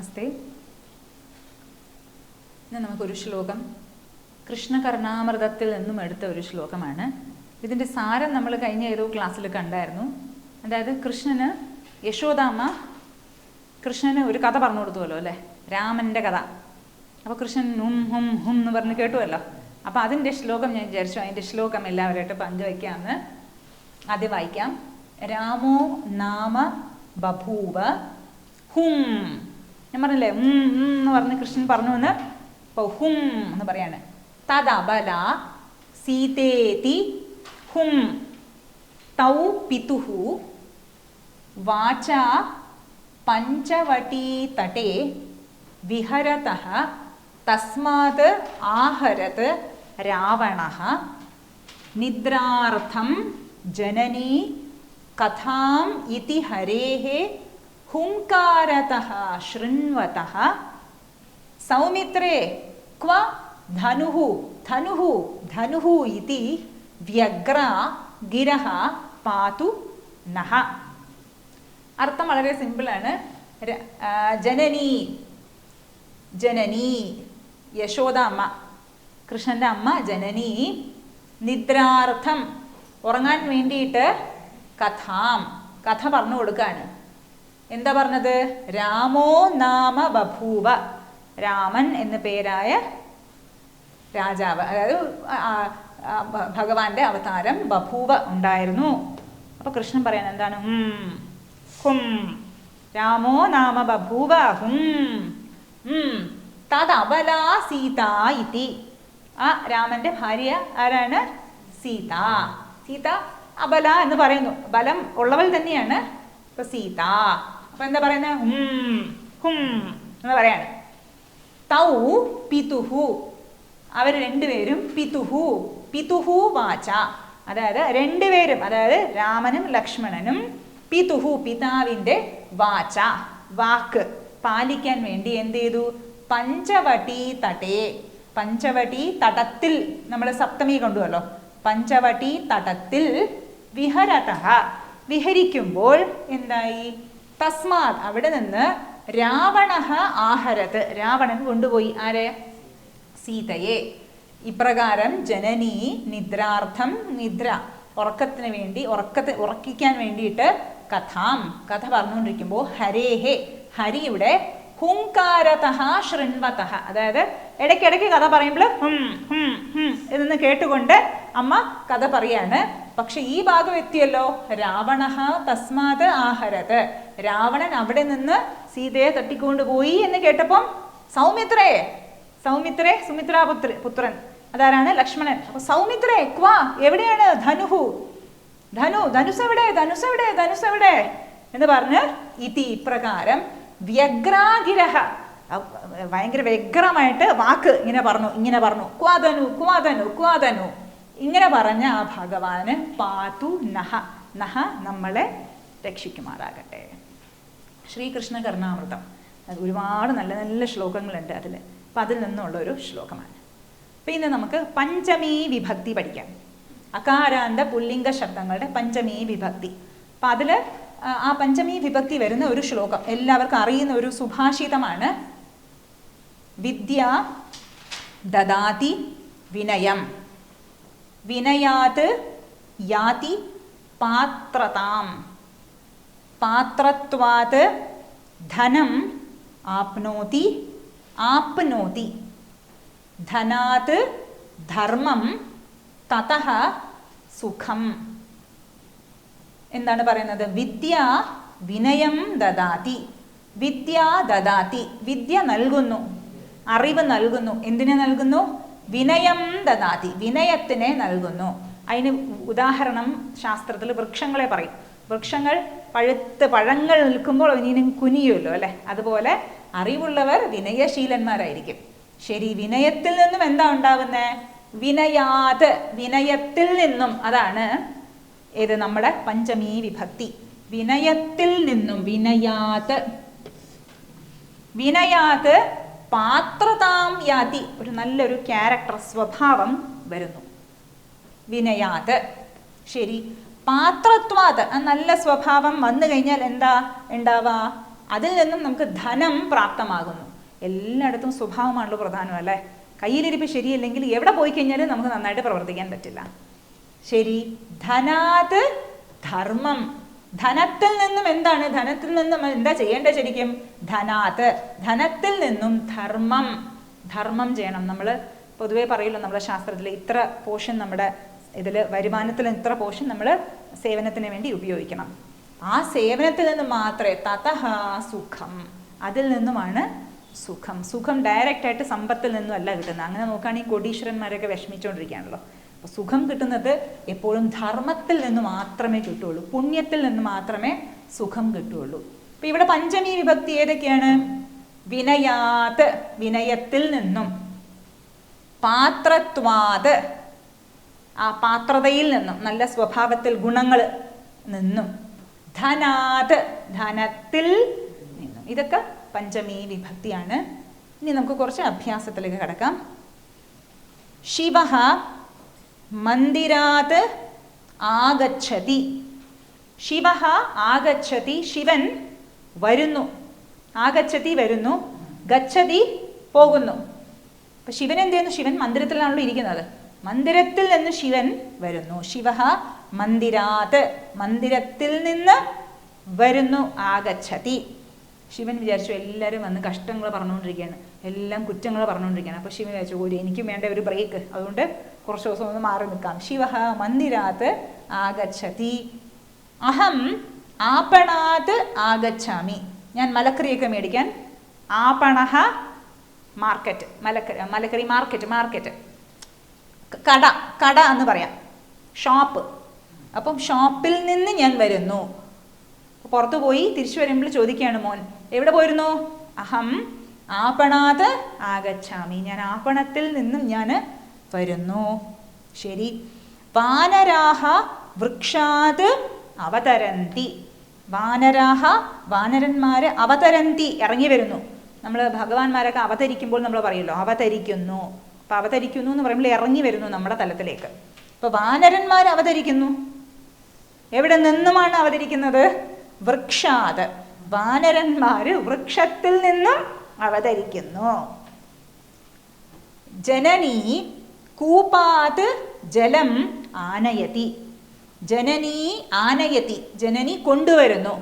നമസ്തേ. ഇന്ന് നമുക്കൊരു ശ്ലോകം കൃഷ്ണകർണാമൃതത്തിൽ നിന്നും എടുത്ത ഒരു ശ്ലോകമാണ്. ഇതിൻ്റെ സാരം നമ്മൾ കഴിഞ്ഞ ഏതോ ക്ലാസ്സിൽ കണ്ടായിരുന്നു. അതായത് കൃഷ്ണന് ഒരു കഥ പറഞ്ഞു കൊടുത്തുവല്ലോ അല്ലേ, രാമൻ്റെ കഥ. അപ്പോൾ കൃഷ്ണൻ ഹും ഹും ഹും എന്ന് പറഞ്ഞ് കേട്ടുവല്ലോ. അപ്പോൾ അതിൻ്റെ ശ്ലോകം ഞാൻ വിചാരിച്ചു അതിൻ്റെ ശ്ലോകം എല്ലാവരായിട്ട് പങ്കുവയ്ക്കാമെന്ന്. ആദ്യം വായിക്കാം. രാമോ നാമ ബഭൂവ ഹും. ഞാൻ പറഞ്ഞില്ലേ എന്ന് പറഞ്ഞ് കൃഷ്ണൻ പറഞ്ഞു എന്ന്. അപ്പോൾ ഹും എന്ന് പറയാണ്. തദബല സീതേതി ഹും തൗ പിതുഹു വാച പഞ്ചവടീ തടേ വിഹരതഃ തസ്മാത് ആഹരത് രാവണഃ നിദ്രാർത്ഥം ജനനീ കഥാം ഇതി ഹരേഃ ഹുങ്കാരതഃ ശൃണ്വതഃ സൗമിത്രേ ക്വ ധനുഃ ഇതി വ്യഗ്ര ഗിരഃ പാതു നഃ. അർത്ഥം വളരെ സിമ്പിളാണ്. ജനനി യശോദ അമ്മ, കൃഷ്ണൻ്റെ അമ്മ ജനനി, നിദ്രാർത്ഥം ഉറങ്ങാൻ വേണ്ടിയിട്ട് കഥ പറഞ്ഞു കൊടുക്കാണ്. എന്താ പറഞ്ഞത്? രാമോ നാമ ബഭൂവ, രാമൻ എന്ന പേരായ രാജാവ്, അതായത് ഭഗവാന്റെ അവതാരം ബഭൂവ ഉണ്ടായിരുന്നു. അപ്പൊ കൃഷ്ണൻ പറയാൻ എന്താണ്? ഹും രാമോ നാമ ബഭൂവ ഹും തദബലാ സീത ഇതി. ആ രാമന്റെ ഭാര്യ ആരാണ്? സീത. സീത അബല എന്ന് പറയുന്നു, ബലം ഉള്ളവൾ തന്നെയാണ്. ഇപ്പൊ സീത. അപ്പൊ എന്താ പറയുന്നത്? ഹും എന്ന് പറയാണ്. തൗ പിതുഹു, അവർ രണ്ടുപേരും പിതുഹു വാച, അതായത് രണ്ടുപേരും, അതായത് രാമനും ലക്ഷ്മണനും പിതുഹു പിതാവിൻ്റെ വാച വാക്ക് പാലിക്കാൻ വേണ്ടി എന്ത് ചെയ്തു? പഞ്ചവടീ തടേ, പഞ്ചവടീ തടത്തിൽ, നമ്മൾ സപ്തമി കണ്ടുവല്ലോ, പഞ്ചവടീ തടത്തിൽ വിഹരതഃ വിഹരിക്കുമ്പോൾ എന്തായി? തസ്മാത് അവിടെ നിന്ന് രാവണഃ ആഹരത്, രാവണൻ കൊണ്ടുപോയി ആരെ? സീതയെ. ഇപ്രകാരം ജനനി നിദ്രാർത്ഥം, നിദ്ര ഉറക്കത്തിന് വേണ്ടി, ഉറക്കിക്കാൻ വേണ്ടിയിട്ട് കഥ പറഞ്ഞുകൊണ്ടിരിക്കുമ്പോൾ ഹരേഹേ, ഹരിയുടെ ഹുങ്കാരതഃ ശൃണ്വതഃ, അതായത് ഇടയ്ക്കിടയ്ക്ക് കഥ പറയുമ്പോൾ ഇതെന്ന് കേട്ടുകൊണ്ട് അമ്മ കഥ പറയാണ്. പക്ഷെ ഈ ഭാഗം എത്തിയല്ലോ, രാവണഃ തസ്മാത് ആഹരത്, രാവണൻ അവിടെ നിന്ന് സീതയെ തട്ടിക്കൊണ്ടുപോയി എന്ന് കേട്ടപ്പം സൗമിത്രേ സുമിത്രാപുത്രൻ, അതാരാണ്? ലക്ഷ്മണൻ. അപ്പൊ സൗമിത്രേ ക്വാ, എവിടെയാണ്? ധനുസെവിടെ എന്ന് പറഞ്ഞ് ഇതി ഇപ്രകാരം വ്യഗ്രാഗിരഹ, ഭയങ്കര വ്യഗ്രമായിട്ട് വാക്ക് ഇങ്ങനെ പറഞ്ഞു ക്വാധനു ഇങ്ങനെ പറഞ്ഞ ആ ഭഗവാന് പാതു നഹ നമ്മളെ രക്ഷിക്കുമാറാകട്ടെ. ശ്രീകൃഷ്ണ കർണാമൃതം, അത് ഒരുപാട് നല്ല നല്ല ശ്ലോകങ്ങളുണ്ട് അതിൽ. അപ്പം അതിൽ നിന്നുള്ള ഒരു ശ്ലോകമാണ്. അപ്പം ഇന്ന് നമുക്ക് പഞ്ചമീ വിഭക്തി പഠിക്കാം. അകാരാന്ത പുല്ലിംഗ ശബ്ദങ്ങളുടെ പഞ്ചമീ വിഭക്തി. അപ്പം അതിൽ ആ പഞ്ചമീ വിഭക്തി വരുന്ന ഒരു ശ്ലോകം എല്ലാവർക്കും അറിയുന്ന ഒരു സുഭാഷിതമാണ്. വിദ്യ ദദാതി വിനയം, വിനയാത് യാതി പാത്രതാം, പാത്രത്വാത് ധനം ആപ്നോതി, ധനാത് ധർമ്മം തതഃ സുഖം. എന്താണ് പറയുന്നത്? വിദ്യ വിനയം ദദാതി, വിദ്യ നൽകുന്നു, അറിവ് നൽകുന്നു. എന്തിനെ നൽകുന്നു? വിനയം ദദാതി, വിനയത്തിനെ നൽകുന്നു. അതിന് ഉദാഹരണം ശാസ്ത്രത്തിൽ വൃക്ഷങ്ങളെ പറയും. വൃക്ഷങ്ങൾ പഴങ്ങൾ നിൽക്കുമ്പോൾ ഇനിയും കുനിയുമല്ലോ അല്ലെ, അതുപോലെ അറിവുള്ളവർ വിനയശീലന്മാരായിരിക്കും. ശരി, വിനയത്തിൽ നിന്നും എന്താ ഉണ്ടാവുന്നത്? വിനയത്തിൽ നിന്നും, അതാണ് ഏത് നമ്മുടെ പഞ്ചമീ വിഭക്തി. വിനയത്തിൽ നിന്നും, വിനയാത് പാത്രതാം യാതി, ഒരു നല്ലൊരു ക്യാരക്ടർ സ്വഭാവം വരുന്നു വിനയാത്. ശരി, പാത്രത്വാത്, ആ നല്ല സ്വഭാവം വന്നു കഴിഞ്ഞാൽ എന്താ ഉണ്ടാവുക? അതിൽ നിന്നും നമുക്ക് ധനം പ്രാപ്തമാകുന്നു. എല്ലായിടത്തും സ്വഭാവമാണല്ലോ പ്രധാനം അല്ലേ. കയ്യിലിരിപ്പ് ശരിയല്ലെങ്കിൽ എവിടെ പോയി കഴിഞ്ഞാലും നമുക്ക് നന്നായിട്ട് പ്രവർത്തിക്കാൻ പറ്റില്ല. ശരി. ധനാത് ധർമ്മം. ധനത്തിൽ നിന്നും എന്താണ്? ധനത്തിൽ നിന്നും എന്താ ചെയ്യേണ്ടത് ശരിക്കും? ധനാത്, ധനത്തിൽ നിന്നും ധർമ്മം. ധർമ്മം ചെയ്യണം. നമ്മൾ പൊതുവേ പറയുമല്ലോ നമ്മുടെ ശാസ്ത്രത്തിൽ ഇത്ര പോർഷൻ നമ്മുടെ ഇതിൽ വരുമാനത്തിൽ ഇത്ര പോർഷൻ നമ്മൾ സേവനത്തിന് വേണ്ടി ഉപയോഗിക്കണം. ആ സേവനത്തിൽ നിന്ന് മാത്രമേ തതഹ സുഖം, അതിൽ നിന്നുമാണ് സുഖം. സുഖം ഡയറക്റ്റായിട്ട് സമ്പത്തിൽ നിന്നും അല്ല കിട്ടുന്നത്. അങ്ങനെ നോക്കുകയാണെങ്കിൽ കോടീശ്വരന്മാരൊക്കെ വിഷമിച്ചുകൊണ്ടിരിക്കുകയാണല്ലോ. അപ്പോൾ സുഖം കിട്ടുന്നത് എപ്പോഴും ധർമ്മത്തിൽ നിന്ന് മാത്രമേ കിട്ടുള്ളൂ, പുണ്യത്തിൽ നിന്ന് മാത്രമേ സുഖം കിട്ടുള്ളൂ. അപ്പം ഇവിടെ പഞ്ചമി വിഭക്തി ഏതൊക്കെയാണ്? വിനയാത്, വിനയത്തിൽ നിന്നും. പാത്രത്വാത്, ആ പാത്രതയിൽ നിന്നും, നല്ല സ്വഭാവത്തിൽ ഗുണങ്ങൾ നിന്നും. ധനാത്, ധനത്തിൽ നിന്നും. ഇതൊക്കെ പഞ്ചമി വിഭക്തിയാണ്. ഇനി നമുക്ക് കുറച്ച് അഭ്യാസത്തിലേക്ക് കിടക്കാം. ശിവഃ മന്ദിരാത് ആഗച്ഛതി. ശിവഃ ആഗച്ഛതി, ശിവൻ വരുന്നു. ആഗച്ഛതി വരുന്നു, ഗച്ഛതി പോകുന്നു. അപ്പൊ ശിവൻ എന്ത് ചെയ്യുന്നു? ശിവൻ മന്ദിരത്തിലാണല്ലോ ഇരിക്കുന്നത്. മന്ദിരത്തിൽ നിന്ന് ശിവൻ വരുന്നു. ശിവഃ മന്ദിരാത്, മന്ദിരത്തിൽ നിന്ന് വരുന്നു. ആഗച്ഛതി. ശിവൻ വിചാരിച്ചു എല്ലാവരും വന്ന് കഷ്ടങ്ങൾ പറഞ്ഞുകൊണ്ടിരിക്കുകയാണ്, എല്ലാം കുറ്റങ്ങൾ പറഞ്ഞുകൊണ്ടിരിക്കുകയാണ്. അപ്പോൾ ശിവൻ വിചാരിച്ചു എനിക്കും വേണ്ട ഒരു ബ്രേക്ക്, അതുകൊണ്ട് കുറച്ച് ദിവസം ഒന്ന് മാറി നിൽക്കാം. ശിവഃ മന്ദിരാത് ആഗച്ഛതി. അഹം ആപണാത് ആഗച്ഛാമി. ഞാൻ മലക്കറിയൊക്കെ മേടിക്കാൻ. ആപണഃ മാർക്കറ്റ്, മലക്കറി മാർക്കറ്റ്. കട, കട എന്ന് പറയാം, ഷോപ്പ്. അപ്പം ഷോപ്പിൽ നിന്ന് ഞാൻ വരുന്നു. പുറത്തു പോയി തിരിച്ചു വരുമ്പോൾ ചോദിക്കുകയാണ് മോൻ എവിടെ പോയിരുന്നു? അഹം ആപണാത് ആഗച്ഛാമി, ഞാൻ ആപണത്തിൽ നിന്നും ഞാൻ വരുന്നു. ശരി. വാനരാഹ വൃക്ഷാത് അവതരന്തി. വാനരാഹ, വാനരന്മാര് അവതരന്തി, ഇറങ്ങി വരുന്നു. നമ്മൾ ഭഗവാന്മാരൊക്കെ അവതരിക്കുമ്പോൾ നമ്മൾ പറയുമല്ലോ അവതരിക്കുന്നു. അപ്പം അവതരിക്കുന്നു എന്ന് പറയുമ്പോൾ ഇറങ്ങി വരുന്നു നമ്മുടെ തലത്തിലേക്ക്. ഇപ്പൊ വാനരന്മാർ അവതരിക്കുന്നു. എവിടെ നിന്നുമാണ് അവതരിക്കുന്നത്? വൃക്ഷാത്. വാനരന്മാര് വൃക്ഷത്തിൽ നിന്നും അവതരിക്കുന്നു. ജനനി കൂപാത് ജലം ആനയതി. ജനനി ആനയതി, ജനനി കൊണ്ടുവരുന്നു.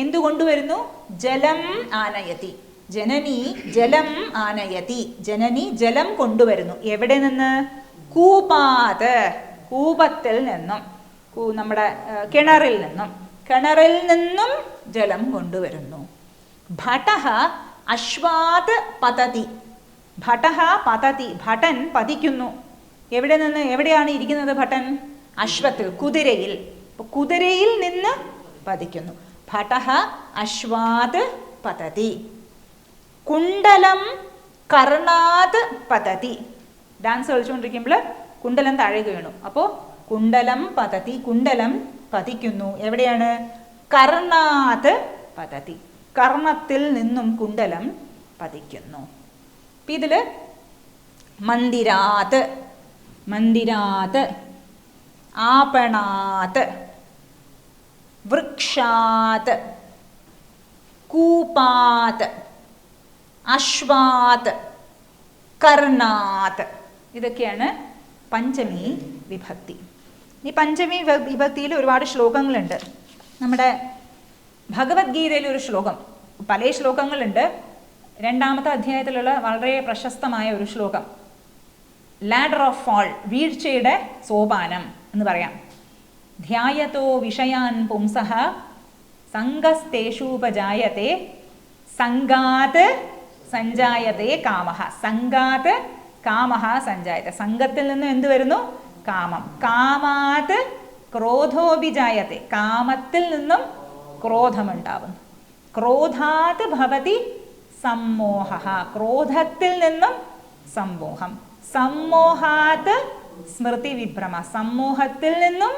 എന്തു കൊണ്ടുവരുന്നു? ജലം ആനയതി. ജനനി ജലം ആനയതി, ജനനി ജലം കൊണ്ടുവരുന്നു. എവിടെ നിന്ന്? കൂപാത്, കൂപത്തിൽ നിന്നും, നമ്മുടെ കിണറിൽ നിന്നും. കിണറിൽ നിന്നും ജലം കൊണ്ടുവരുന്നു. ഭടഃ അശ്വാത് പതതി. ഭടഃ പതതി, ഭടൻ പതിക്കുന്നു. എവിടെ നിന്ന്? എവിടെയാണ് ഇരിക്കുന്നത് ഭടൻ? അശ്വത്തിൽ, കുതിരയിൽ. കുതിരയിൽ നിന്ന് പതിക്കുന്നു. ഭടഃ അശ്വാത് പതതി. കുണ്ടലം കർണാത് പതതി. ഡാൻസ് കളിച്ചുകൊണ്ടിരിക്കുമ്പോൾ കുണ്ടലം താഴേക്ക് വീണു. അപ്പോൾ കുണ്ടലം പതതി, കുണ്ടലം പതിക്കുന്നു. എവിടെയാണ്? കർണാത് പതതി, കർണത്തിൽ നിന്നും കുണ്ടലം പതിക്കുന്നു. ഇതില് മന്ദിരാത്, മന്ദിരാത്, ആപണാത്, വൃക്ഷാത്, കൂപാത്, അശ്വാത്, കർണാത്. ഇതൊക്കെയാണ് പഞ്ചമി വിഭക്തി. ഈ പഞ്ചമി വിഭക്തിയിൽ ഒരുപാട് ശ്ലോകങ്ങളുണ്ട്. നമ്മുടെ ഭഗവത്ഗീതയിൽ ഒരു ശ്ലോകം, പല ശ്ലോകങ്ങളുണ്ട്. 2-ാമത്തെ അധ്യായത്തിലുള്ള വളരെ പ്രശസ്തമായ ഒരു ശ്ലോകം, ലാഡർ ഓഫ് ഫാൾ, വീഴ്ചയുടെ സോപാനം എന്ന് പറയാം. ധ്യായതോ വിഷയാൻ പുംസഃ സംഗസ്തേഷൂപജായത്തെ സംഗാത് സഞ്ജായത്തെ കാമഃ. സംഗാത് കാമഃ സഞ്ജായത്തെ. സംഘത്തിൽ നിന്ന് എന്ത് വരുന്നു? കാമം. കാമാത് ക്രോധോഭിജായത്തെ, കാമത്തിൽ നിന്നും ക്രോധമുണ്ടാവുന്നു. ക്രോധാത് ഭവതി സമ്മോഹഃ, ക്രോധത്തിൽ നിന്നും സമ്മോഹം. സമ്മോഹാത് സ്മൃതി വിഭ്രമ, സമ്മോഹത്തിൽ നിന്നും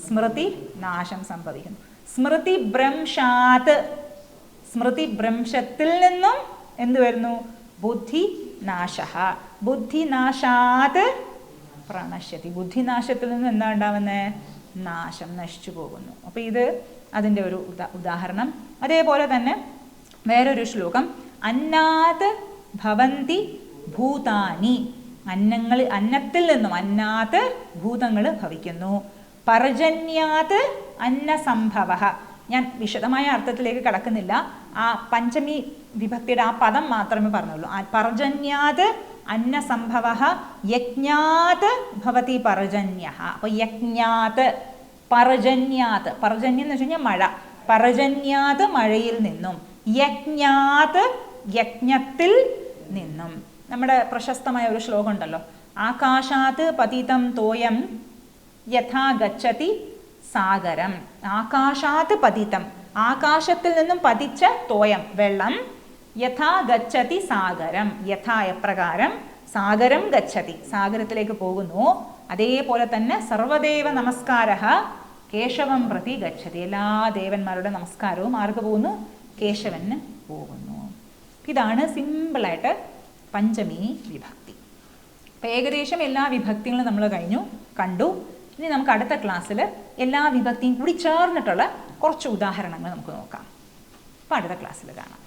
സ്മൃതി നാശം സംഭവിക്കുന്നു. സ്മൃതി ഭ്രംശാത്, സ്മൃതി ഭ്രംശത്തിൽ നിന്നും എന്ത് വരുന്നു? ബുദ്ധി നാശഃ. ബുദ്ധിനാശാത് പ്രണശ്യതി, ബുദ്ധിനാശത്തിൽ നിന്ന് എന്താ ഉണ്ടാവുന്നത്? നാശം, നശിച്ചു പോകുന്നു. അപ്പോൾ ഇത് അതിൻ്റെ ഒരു ഉദാഹരണം. അതേപോലെ തന്നെ വേറൊരു ശ്ലോകം, അന്നാത് ഭവന്തി ഭൂതാനി, അന്നത്തിൽ നിന്നും അന്നാത് ഭൂതങ്ങൾ ഭവിക്കുന്നു. പർജന്യാത് അന്നസംഭവ, ഞാൻ വിശദമായ അർത്ഥത്തിലേക്ക് കടക്കുന്നില്ല, ആ പഞ്ചമി വിഭക്തിയുടെ ആ പദം മാത്രമേ പറഞ്ഞുള്ളൂ. പർജന്യാത് അന്നസംഭവ യജ്ഞാത് ഭവതി പർജന്യ. അപ്പോൾ യജ്ഞാത് പർജന്യാത്, പർജന്യം എന്ന് വെച്ച് കഴിഞ്ഞാൽ മഴ, പർജന്യാത് മഴയിൽ നിന്നും, യജ്ഞാത് യജ്ഞത്തിൽ നിന്നും. നമ്മുടെ പ്രശസ്തമായ ഒരു ശ്ലോകം ഉണ്ടല്ലോ, ആകാശാത് പതിതം തോയം യഥാ ഗച്ഛതി സാഗരം. ആകാശാത് പതിതം, ആകാശത്തിൽ നിന്നും പതിച്ച തോയം വെള്ളം, യഥാ ഗച്ഛതി സാഗരം, യഥാ എപ്രകാരം, സാഗരം ഗച്ഛതി സാഗരത്തിലേക്ക് പോകുന്നു, അതേപോലെ തന്നെ സർവദേവ നമസ്കാരഃ കേശവം പ്രതി ഗച്ഛതി, എല്ലാ ദേവന്മാരുടെ നമസ്കാരവും ആർക്ക് പോകുന്നു? കേശവന് പോകുന്നു. ഇതാണ് സിമ്പിളായിട്ട് പഞ്ചമി വിഭക്തി. അപ്പം ഏകദേശം എല്ലാ വിഭക്തികളും നമ്മൾ കണ്ടു. ഇനി നമുക്ക് അടുത്ത ക്ലാസ്സിൽ എല്ലാ വിഭക്തിയും കൂടി ചേർന്നിട്ടുള്ള കുറച്ച് ഉദാഹരണങ്ങൾ നമുക്ക് നോക്കാം. അപ്പോൾ അടുത്ത ക്ലാസ്സിൽ കാണാം.